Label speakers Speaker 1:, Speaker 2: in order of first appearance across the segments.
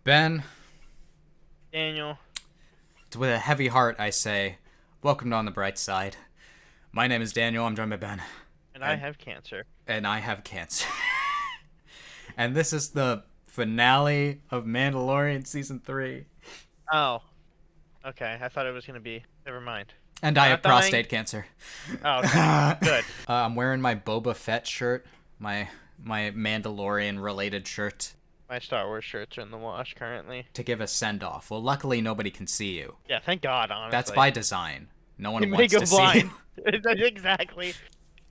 Speaker 1: Ben,
Speaker 2: Daniel.
Speaker 1: with a heavy heart, I say, welcome to On the Bright Side. My name is Daniel. I'm joined by Ben.
Speaker 2: And I have cancer.
Speaker 1: And I have cancer. And this is the finale of Mandalorian Season 3.
Speaker 2: Oh. Okay, I thought it was going to be... Never mind.
Speaker 1: And I have prostate cancer.
Speaker 2: Oh, okay. Good.
Speaker 1: I'm wearing my Boba Fett shirt. My Mandalorian-related shirt.
Speaker 2: My Star Wars shirts are in the wash currently.
Speaker 1: To give a send-off. Well, luckily, nobody can see you.
Speaker 2: Yeah, thank God, honestly.
Speaker 1: That's by design. No one
Speaker 2: You
Speaker 1: wants
Speaker 2: may
Speaker 1: to
Speaker 2: go blind.
Speaker 1: see you.
Speaker 2: Exactly.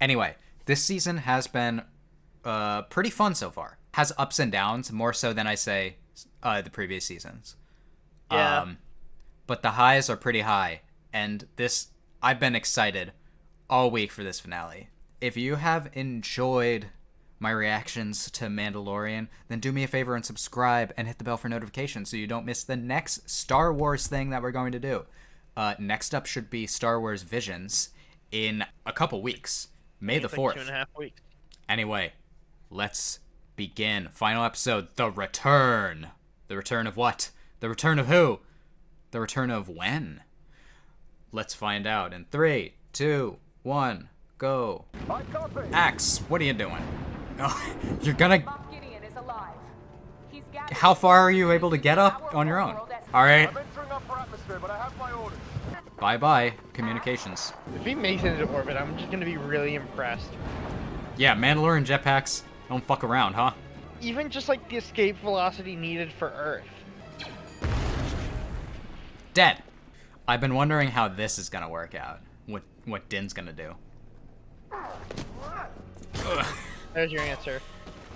Speaker 1: Anyway, this season has been pretty fun so far. Has ups and downs, more so than I say the previous seasons.
Speaker 2: Yeah.
Speaker 1: But the highs are pretty high, and I've been excited all week for this finale. If you have enjoyed my reactions to Mandalorian, then do me a favor and subscribe and hit the bell for notifications so you don't miss the next Star Wars thing that we're going to do. Next up should be Star Wars Visions in a couple weeks. May the 4th.
Speaker 2: 2.5 weeks.
Speaker 1: Anyway, let's begin. Final episode, The Return. The return of what? The return of who? The return of when? Let's find out in 3, 2, 1, go. Axe, what are you doing? Oh, you're gonna... How far are you able to get up on your own? Alright. Bye-bye, communications.
Speaker 2: If he makes it into orbit, I'm just going to be really impressed.
Speaker 1: Yeah, Mandalorian jetpacks don't fuck around, huh?
Speaker 2: Even just like the escape velocity needed for Earth.
Speaker 1: Dead. I've been wondering how this is gonna work out. What Din's gonna do. Ugh.
Speaker 2: There's your answer.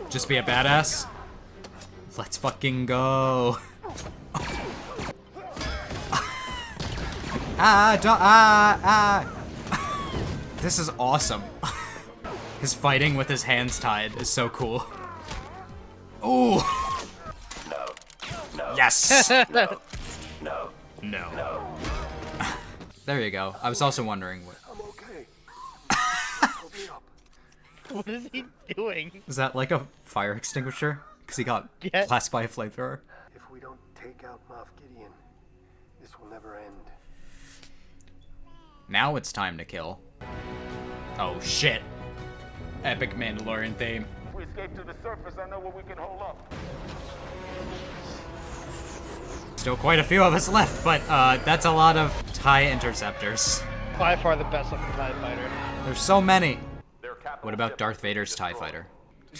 Speaker 1: Just be a badass? Let's fucking go. This is awesome. His fighting with his hands tied is so cool. Ooh. No. Yes. No. There you go. I was also wondering what.
Speaker 3: I'm okay.
Speaker 2: What is he doing?
Speaker 1: Is that like a fire extinguisher? Because he got blasted by a flamethrower.
Speaker 3: If we don't take out Moff Gideon, this will never end.
Speaker 1: Now it's time to kill. Oh shit. Epic Mandalorian theme.
Speaker 4: If we escape to the surface, I know where we can hold up.
Speaker 1: Still quite a few of us left, but that's a lot of TIE interceptors.
Speaker 2: By far the best looking TIE fighter.
Speaker 1: There's so many. What about Darth Vader's TIE fighter?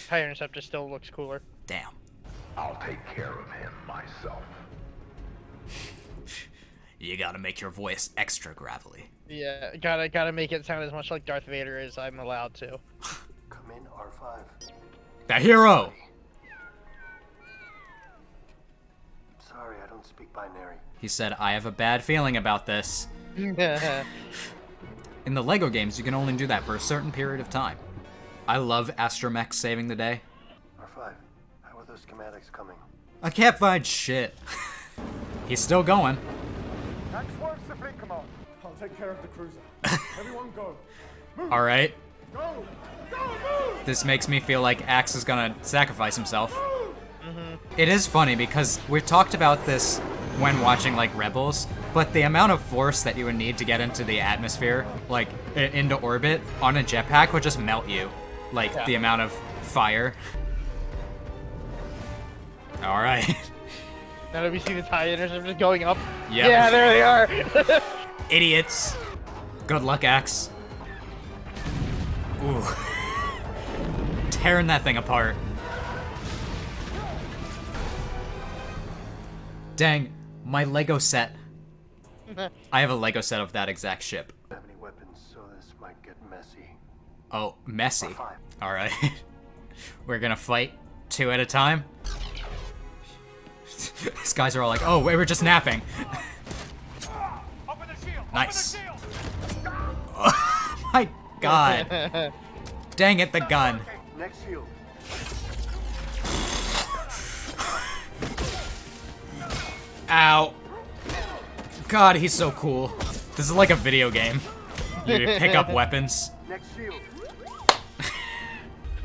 Speaker 2: TIE interceptor still looks cooler.
Speaker 1: Damn.
Speaker 4: I'll take care of him myself.
Speaker 1: You gotta make your voice extra gravelly.
Speaker 2: Yeah, gotta make it sound as much like Darth Vader as I'm allowed to.
Speaker 3: Come in, R5.
Speaker 1: The hero!
Speaker 3: Sorry, I don't speak binary.
Speaker 1: He said, I have a bad feeling about this. In the LEGO games, you can only do that for a certain period of time. I love Astromech saving the day.
Speaker 3: R5, how are those schematics coming?
Speaker 1: I can't find shit. He's still going.
Speaker 4: Next works the fleet command.
Speaker 5: I'll take care of the cruiser. Everyone go.
Speaker 1: Alright.
Speaker 5: Go! Go! Move!
Speaker 1: This makes me feel like Axe is gonna sacrifice himself. It is funny because we've talked about this when watching like Rebels, but the amount of force that you would need to get into the atmosphere, like into orbit on a jetpack would just melt you. Like the amount of fire. Alright.
Speaker 2: Now that we see the TIE interceptors going up.
Speaker 1: Yep.
Speaker 2: Yeah, there they are.
Speaker 1: Idiots. Good luck, Axe. Ooh. Tearing that thing apart. Dang, my Lego set. I have a Lego set of that exact ship.
Speaker 3: I don't have any weapons, so this might get messy.
Speaker 1: Oh, messy.
Speaker 3: R5.
Speaker 1: Alright. We're gonna fight 2 at a time. These guys are all like, oh, we were just napping.
Speaker 4: Open the shield.
Speaker 1: Nice.
Speaker 4: Open the shield.
Speaker 1: Oh my god. Dang it, the gun.
Speaker 3: Next shield.
Speaker 1: Ow. God, he's so cool. This is like a video game. You pick up weapons.
Speaker 3: Next shield.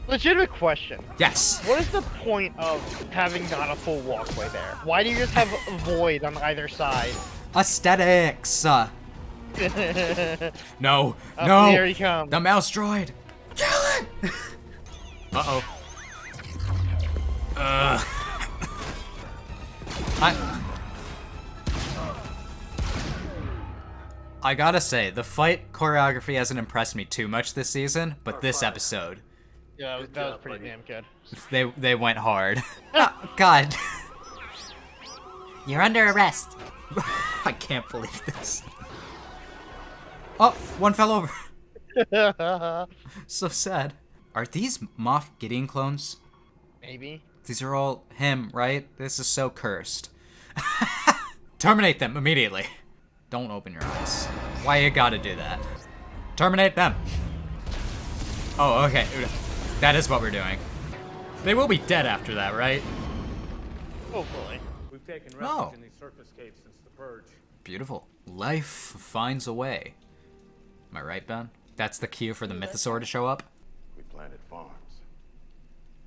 Speaker 2: Legitimate question.
Speaker 1: Yes.
Speaker 2: What is the point of having not a full walkway there? Why do you just have a void on either side?
Speaker 1: Aesthetics. No.
Speaker 2: Oh,
Speaker 1: No.
Speaker 2: here he comes.
Speaker 1: The mouse droid. Kill it. Uh-oh. I gotta say, the fight choreography hasn't impressed me too much this season, but this episode,
Speaker 2: Yeah, that was pretty damn good.
Speaker 1: they went hard. Oh, God. You're under arrest. I can't believe this. Oh, one fell over. So sad. Are these Moff Gideon clones?
Speaker 2: Maybe.
Speaker 1: These are all him, right? This is so cursed. Terminate them immediately. Don't open your eyes. Why you gotta do that? Terminate them. Oh, okay. That is what we're doing. They will be dead after that, right?
Speaker 2: Hopefully.
Speaker 5: We've taken
Speaker 1: Oh.
Speaker 5: refuge in these surface caves since the purge.
Speaker 1: Beautiful. Life finds a way. Am I right, Ben? That's the cue for the mythosaur to show up?
Speaker 6: We planted farms.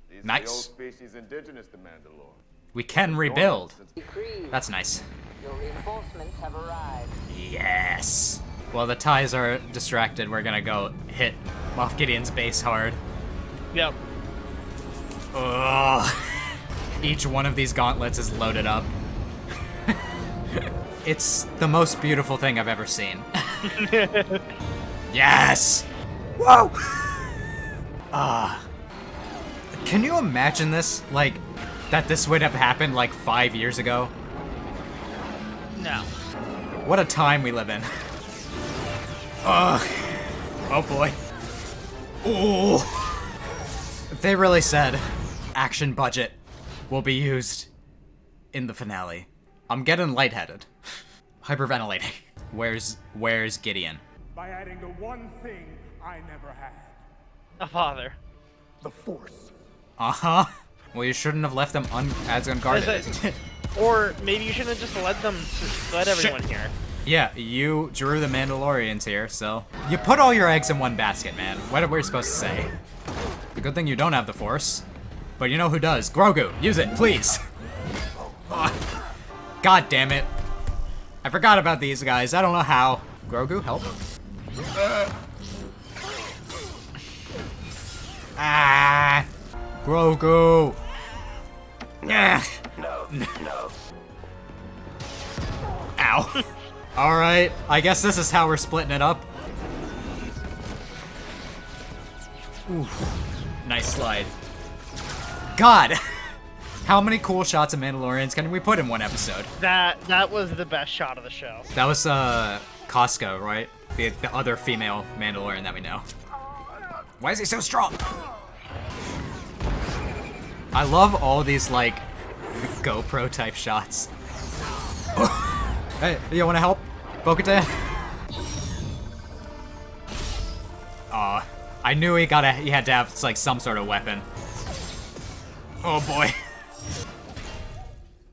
Speaker 6: These
Speaker 1: Nice.
Speaker 6: are the old species indigenous to Mandalore.
Speaker 1: We can rebuild.
Speaker 7: Decree.
Speaker 1: That's nice.
Speaker 7: Your reinforcements have arrived.
Speaker 1: Yes. While the ties are distracted, we're gonna go hit Moff Gideon's base hard.
Speaker 2: Yep.
Speaker 1: Ugh. Each one of these gauntlets is loaded up. It's the most beautiful thing I've ever seen. Yes! Whoa! Can you imagine this? Like, that this would have happened like 5 years ago?
Speaker 2: No.
Speaker 1: What a time we live in. Oh boy. Ooh. They really said action budget will be used in the finale. I'm getting lightheaded. Hyperventilating. Where's Gideon?
Speaker 5: By adding the one thing I never had.
Speaker 2: A father.
Speaker 5: The Force.
Speaker 1: Uh-huh. Well, you shouldn't have left them as unguarded as you did.
Speaker 2: Or maybe you shouldn't have just let everyone here.
Speaker 1: Yeah, you drew the Mandalorians here, so... You put all your eggs in one basket, man. What are we supposed to say? The good thing you don't have the Force. But you know who does. Grogu, use it, please. God damn it. I forgot about these guys. I don't know how. Grogu, help. Ah. Grogu. Yeah.
Speaker 3: No.
Speaker 1: Ow. Alright, I guess this is how we're splitting it up. Oof. Nice slide. God! How many cool shots of Mandalorians can we put in one episode?
Speaker 2: That was the best shot of the show.
Speaker 1: That was, Costco, right? The other female Mandalorian that we know. Why is he so strong? I love all these, like, GoPro type shots. Hey, you wanna help? Bo-Katan? Aw. I knew he had to have, like, some sort of weapon. Oh boy.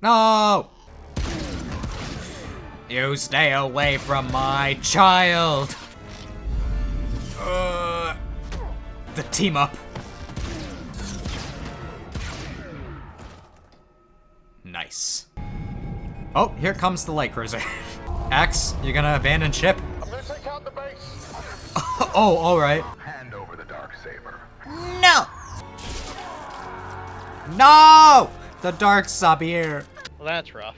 Speaker 1: No! You stay away from my child! The team up. Nice. Oh, here comes the light cruiser. Axe, you gonna abandon ship?
Speaker 4: I'm gonna take out the base.
Speaker 1: Oh, alright.
Speaker 6: Hand over the Darksaber.
Speaker 1: No! No! The Dark Saber.
Speaker 2: Well, that's rough.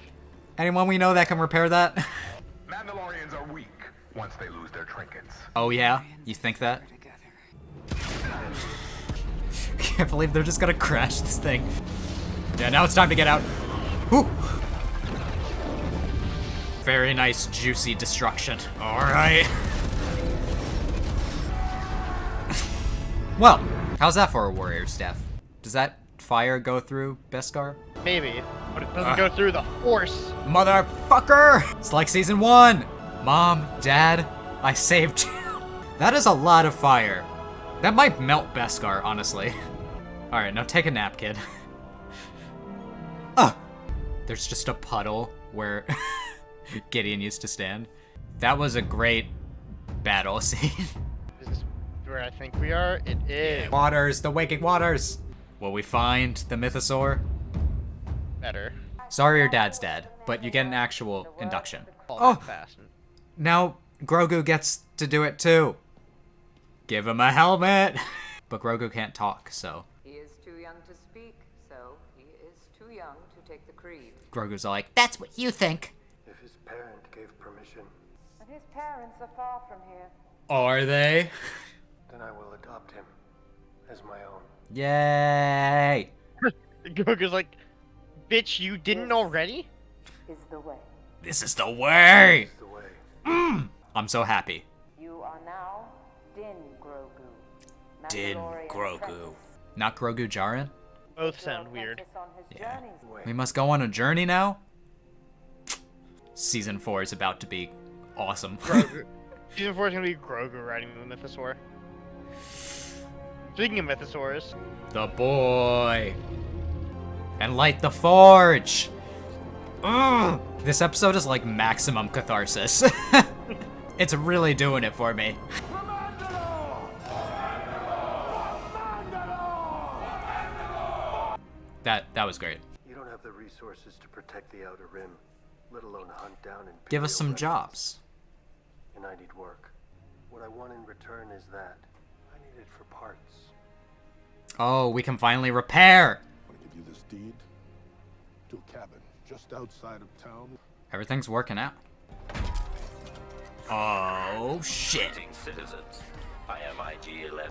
Speaker 1: Anyone we know that can repair that?
Speaker 6: Mandalorians are weak once they lose their trinkets.
Speaker 1: Oh yeah? You think that? Can't believe they're just gonna crash this thing. Yeah, now it's time to get out. Whew. Very nice, juicy destruction. Alright. Well, how's that for a warrior's death? Does that fire go through Beskar?
Speaker 2: Maybe. But it doesn't go through the Force.
Speaker 1: Motherfucker! It's like season 1! Mom, Dad, I saved you. That is a lot of fire. That might melt Beskar, honestly. Alright, now take a nap, kid. There's just a puddle where Gideon used to stand. That was a great battle scene.
Speaker 2: where I think we are. It is
Speaker 1: Waters, the waking waters. Will we find the mythosaur?
Speaker 2: better.
Speaker 1: Sorry your dad's dead, but you get an actual induction.
Speaker 2: All
Speaker 1: Oh,
Speaker 2: that fast.
Speaker 1: now Grogu gets to do it too. Give him a helmet. But Grogu can't talk, so
Speaker 7: He is too young to speak, so he is too young to take the creed.
Speaker 1: Grogu's all like, that's what you think.
Speaker 3: If his parent gave permission,
Speaker 7: But his parents are far from here.
Speaker 1: Are they?
Speaker 3: then I will adopt him as my own.
Speaker 1: Yay.
Speaker 2: Goku's like, bitch, you didn't already?
Speaker 7: Is the way.
Speaker 1: This is the way.
Speaker 3: It's the way.
Speaker 1: I'm so happy.
Speaker 7: You are now Din Grogu.
Speaker 1: Din
Speaker 7: Mandalorian
Speaker 1: Grogu.
Speaker 7: apprentice.
Speaker 1: Not Grogu Jaren?
Speaker 2: Both sound weird.
Speaker 7: Apprentice on his
Speaker 1: Yeah.
Speaker 7: journeys.
Speaker 1: We must go on a journey now? Season 4 is about to be awesome.
Speaker 2: Grogu. Season 4 is gonna be Grogu riding the Mythosaur. Speaking of Mythosaurs,
Speaker 1: The boy. And light the forge. Ugh. This episode is like maximum catharsis. It's really doing it for me. That was great.
Speaker 3: You don't have the resources to protect the Outer Rim, let alone hunt down and
Speaker 1: Give us some
Speaker 3: remnants.
Speaker 1: jobs.
Speaker 3: And I need work. What I want in return is that. I need it for parts.
Speaker 1: Oh, we can finally repair.
Speaker 5: I want to give you this deed to a cabin just outside of town.
Speaker 1: Everything's working out. Oh, shit.
Speaker 8: Greetings, citizens. I am IG-11,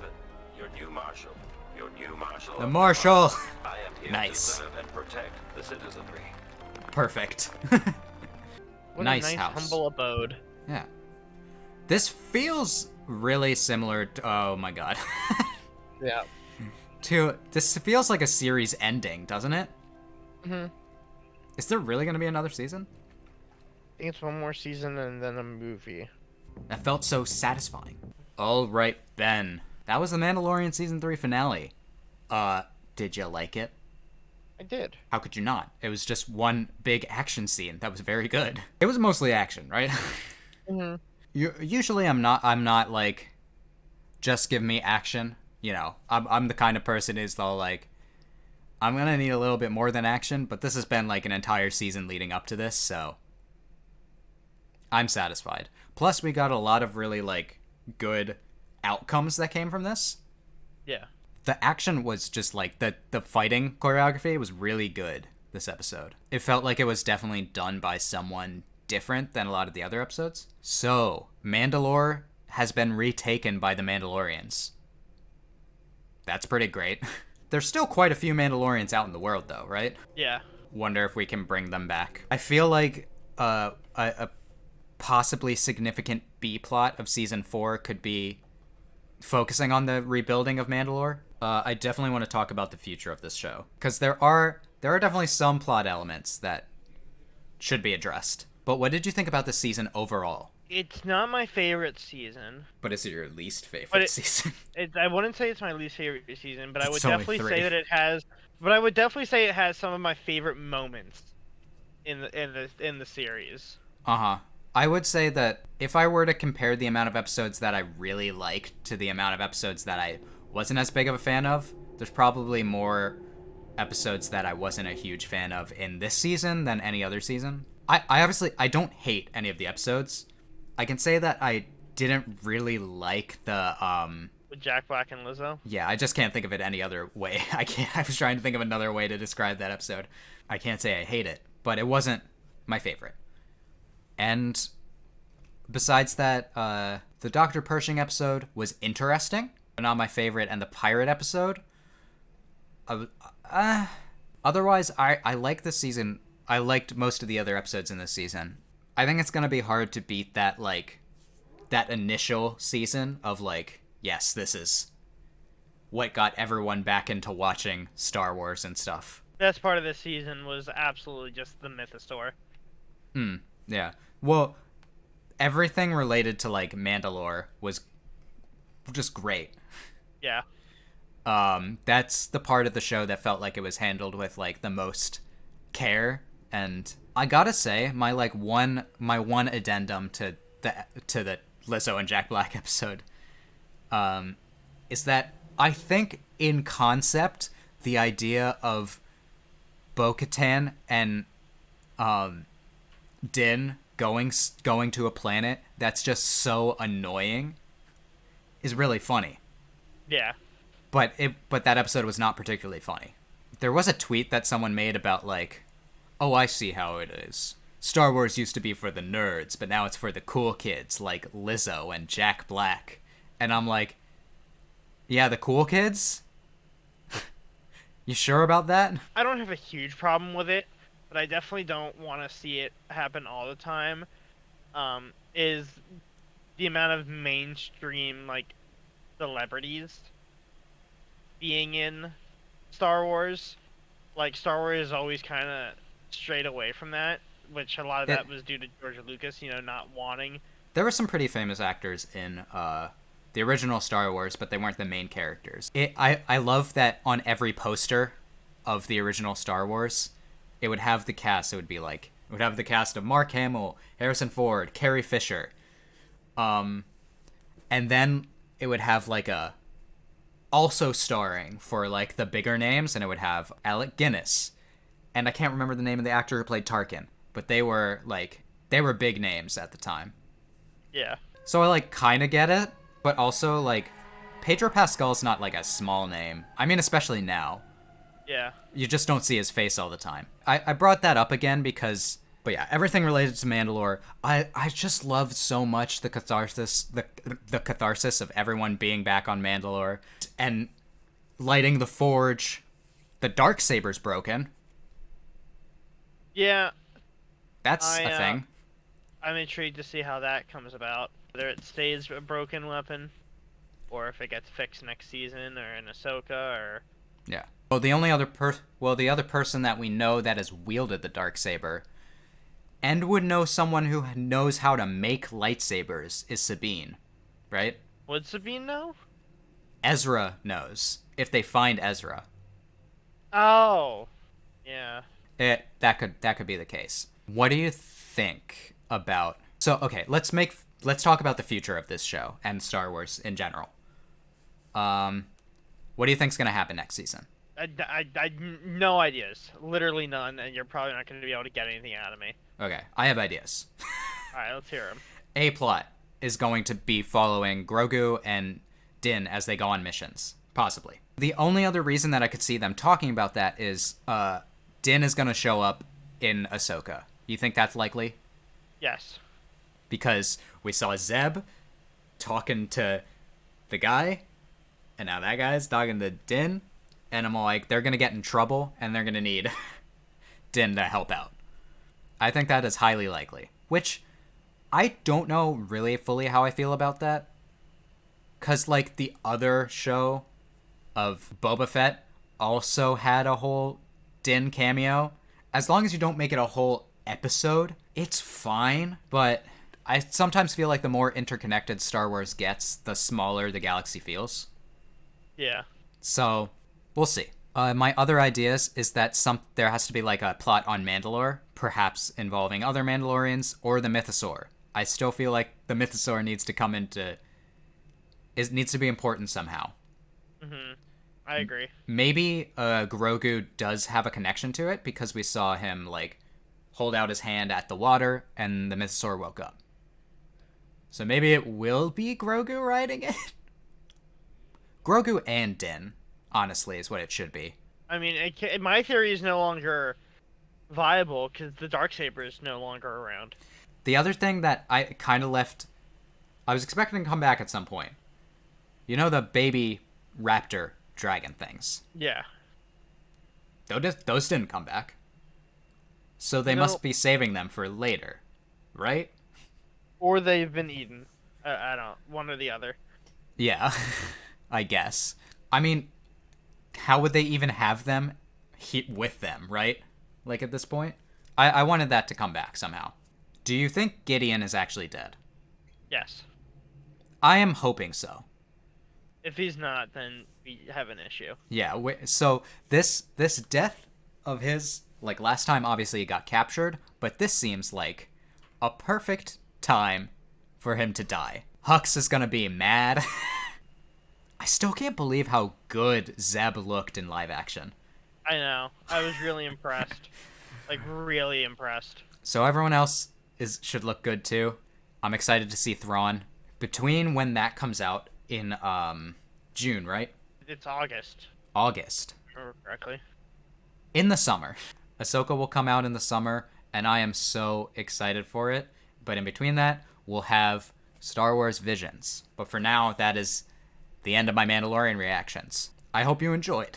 Speaker 8: your new marshal. Your new marshal.
Speaker 1: The
Speaker 8: of
Speaker 1: marshal.
Speaker 8: I am here
Speaker 1: Nice.
Speaker 8: to serve and protect the citizenry.
Speaker 1: Perfect.
Speaker 2: what
Speaker 1: Nice
Speaker 2: a nice
Speaker 1: house.
Speaker 2: humble abode.
Speaker 1: Yeah. This feels really similar to, oh my god.
Speaker 2: Yeah.
Speaker 1: This feels like a series ending, doesn't it?
Speaker 2: Mhm.
Speaker 1: Is there really going to be another season?
Speaker 2: I think it's one more season and then a movie.
Speaker 1: That felt so satisfying. All right, then. That was the Mandalorian Season 3 finale. Did you like it?
Speaker 2: I did.
Speaker 1: How could you not? It was just one big action scene that was very good. It was mostly action, right?
Speaker 2: Mhm.
Speaker 1: Usually I'm not like, just give me action. You know, I'm the kind of person who's though like, I'm gonna need a little bit more than action, but this has been like an entire season leading up to this, so I'm satisfied. Plus, we got a lot of really like good outcomes that came from this.
Speaker 2: Yeah.
Speaker 1: The action was just like the fighting choreography was really good this episode. It felt like it was definitely done by someone different than a lot of the other episodes. So, Mandalore has been retaken by the Mandalorians. That's pretty great. There's still quite a few Mandalorians out in the world though, right?
Speaker 2: Yeah.
Speaker 1: Wonder if we can bring them back. I feel like a possibly significant B plot of season 4 could be focusing on the rebuilding of Mandalore. I definitely want to talk about the future of this show because there are definitely some plot elements that should be addressed. But what did you think about the season overall?
Speaker 2: It's not my favorite season.
Speaker 1: But is it your least favorite
Speaker 2: But
Speaker 1: season?
Speaker 2: I wouldn't say it's my least favorite season, but I would
Speaker 1: It's only
Speaker 2: definitely
Speaker 1: 3.
Speaker 2: say that it has. But I would definitely say it has some of my favorite moments in the series.
Speaker 1: Uh-huh. I would say that if I were to compare the amount of episodes that I really liked to the amount of episodes that I wasn't as big of a fan of, there's probably more episodes that I wasn't a huge fan of in this season than any other season. I obviously, I don't hate any of the episodes. I can say that I didn't really like the,
Speaker 2: With Jack Black and Lizzo.
Speaker 1: yeah, I just can't think of it any other way. I was trying to think of another way to describe that episode. I can't say I hate it, but it wasn't my favorite. And besides that, the Dr. Pershing episode was interesting, but not my favorite, and the pirate episode, otherwise, I like this season. I liked most of the other episodes in this season. I think it's gonna be hard to beat that, like, that initial season of, like, yes, this is what got everyone back into watching Star Wars and stuff.
Speaker 2: Best part of this season was absolutely just the Mythosaur.
Speaker 1: Yeah. Well, everything related to, like, Mandalore was just great.
Speaker 2: Yeah.
Speaker 1: That's the part of the show that felt like it was handled with, like, the most care. And I gotta say, my one addendum to the Lizzo and Jack Black episode, is that I think in concept, the idea of Bo-Katan and Din going to a planet that's just so annoying is really funny.
Speaker 2: Yeah.
Speaker 1: But that episode was not particularly funny. There was a tweet that someone made about like, oh, I see how it is. Star Wars used to be for the nerds, but now it's for the cool kids like Lizzo and Jack Black. And I'm like, yeah, the cool kids? You sure about that?
Speaker 2: I don't have a huge problem with it, but I definitely don't want to see it happen all the time. Is the amount of mainstream like celebrities being in Star Wars. Like Star Wars is always kind of strayed away from that, which a lot of that was due to George Lucas, not wanting.
Speaker 1: There were some pretty famous actors in the original Star Wars, but they weren't the main characters. I love that on every poster of the original Star Wars, it would have the cast. It would have the cast of Mark Hamill, Harrison Ford, Carrie Fisher, and then it would have like a also starring for like the bigger names, and it would have Alec Guinness, and I can't remember the name of the actor who played Tarkin, but they were big names at the time.
Speaker 2: Yeah.
Speaker 1: So I like kind of get it. But also, like, Pedro Pascal's not, like, a small name. I mean, especially now.
Speaker 2: Yeah.
Speaker 1: You just don't see his face all the time. I brought that up again because... But yeah, everything related to Mandalore, I just love so much the catharsis of everyone being back on Mandalore. And lighting the forge. The Darksaber's broken.
Speaker 2: Yeah.
Speaker 1: That's a thing.
Speaker 2: I'm intrigued to see how that comes about. Whether it stays a broken weapon, or if it gets fixed next season, or in Ahsoka, or...
Speaker 1: Yeah. Well, the other person that we know that has wielded the Darksaber, and would know someone who knows how to make lightsabers, is Sabine, right?
Speaker 2: Would Sabine know?
Speaker 1: Ezra knows, if they find Ezra.
Speaker 2: Oh. Yeah.
Speaker 1: That could be the case. What do you think about... So, okay, let's talk about the future of this show and Star Wars in general. What do you think's gonna happen next season?
Speaker 2: I no ideas, literally none, and you're probably not going to be able to get anything out of me.
Speaker 1: Okay, I have ideas.
Speaker 2: All right, let's hear them.
Speaker 1: A plot is going to be following Grogu and Din as they go on missions, possibly. The only other reason that I could see them talking about that is Din is gonna show up in Ahsoka. You think that's likely?
Speaker 2: Yes.
Speaker 1: Because we saw Zeb talking to the guy, and now that guy's talking to Din, and I'm like, they're gonna get in trouble, and they're gonna need Din to help out. I think that is highly likely. Which, I don't know really fully how I feel about that. Because, like, the other show of Boba Fett also had a whole Din cameo. As long as you don't make it a whole episode, it's fine, but... I sometimes feel like the more interconnected Star Wars gets, the smaller the galaxy feels.
Speaker 2: Yeah.
Speaker 1: So, we'll see. My other ideas is that there has to be like a plot on Mandalore, perhaps involving other Mandalorians, or the Mythosaur. I still feel like the Mythosaur needs to be important somehow.
Speaker 2: Mm-hmm. I agree.
Speaker 1: Maybe Grogu does have a connection to it, because we saw him, like, hold out his hand at the water, and the Mythosaur woke up. So maybe it will be Grogu riding it? Grogu and Din, honestly, is what it should be.
Speaker 2: I mean, my theory is no longer viable because the Darksaber is no longer around.
Speaker 1: The other thing that I kind of left... I was expecting to come back at some point. You know the baby raptor dragon things?
Speaker 2: Yeah.
Speaker 1: Those didn't come back. So they must be saving them for later, right?
Speaker 2: Or they've been eaten. I don't. One or the other.
Speaker 1: Yeah, I guess. I mean, how would they even have them with them, right? Like at this point? I wanted that to come back somehow. Do you think Gideon is actually dead?
Speaker 2: Yes.
Speaker 1: I am hoping so.
Speaker 2: If he's not, then we have an issue.
Speaker 1: Yeah, so this death of his, like last time obviously he got captured, but this seems like a perfect time for him to die. Hux is gonna be mad. I still can't believe how good Zeb looked in live action.
Speaker 2: I know. I was really impressed. Like, really impressed.
Speaker 1: So everyone else should look good too. I'm excited to see Thrawn. Between when that comes out in June, right?
Speaker 2: It's August.
Speaker 1: August.
Speaker 2: If I remember correctly.
Speaker 1: In the summer. Ahsoka will come out in the summer, and I am so excited for it. But in between that, we'll have Star Wars Visions. But for now, that is the end of my Mandalorian reactions. I hope you enjoyed.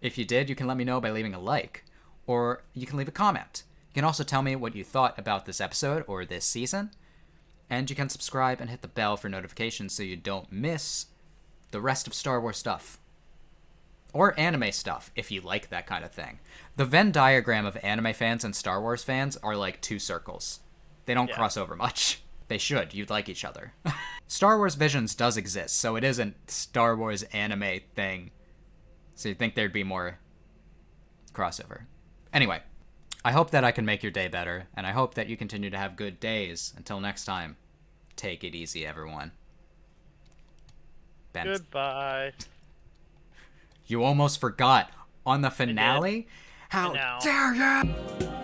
Speaker 1: If you did, you can let me know by leaving a like, or you can leave a comment. You can also tell me what you thought about this episode or this season, and you can subscribe and hit the bell for notifications so you don't miss the rest of Star Wars stuff. Or anime stuff, if you like that kind of thing. The Venn diagram of anime fans and Star Wars fans are like two circles. They don't cross over much. They should. You'd like each other. Star Wars Visions does exist, so it isn't Star Wars anime thing. So you'd think there'd be more crossover. Anyway, I hope that I can make your day better, and I hope that you continue to have good days. Until next time, take it easy, everyone. Ben.
Speaker 2: Goodbye.
Speaker 1: You almost forgot on the finale? How
Speaker 2: I know.
Speaker 1: dare you!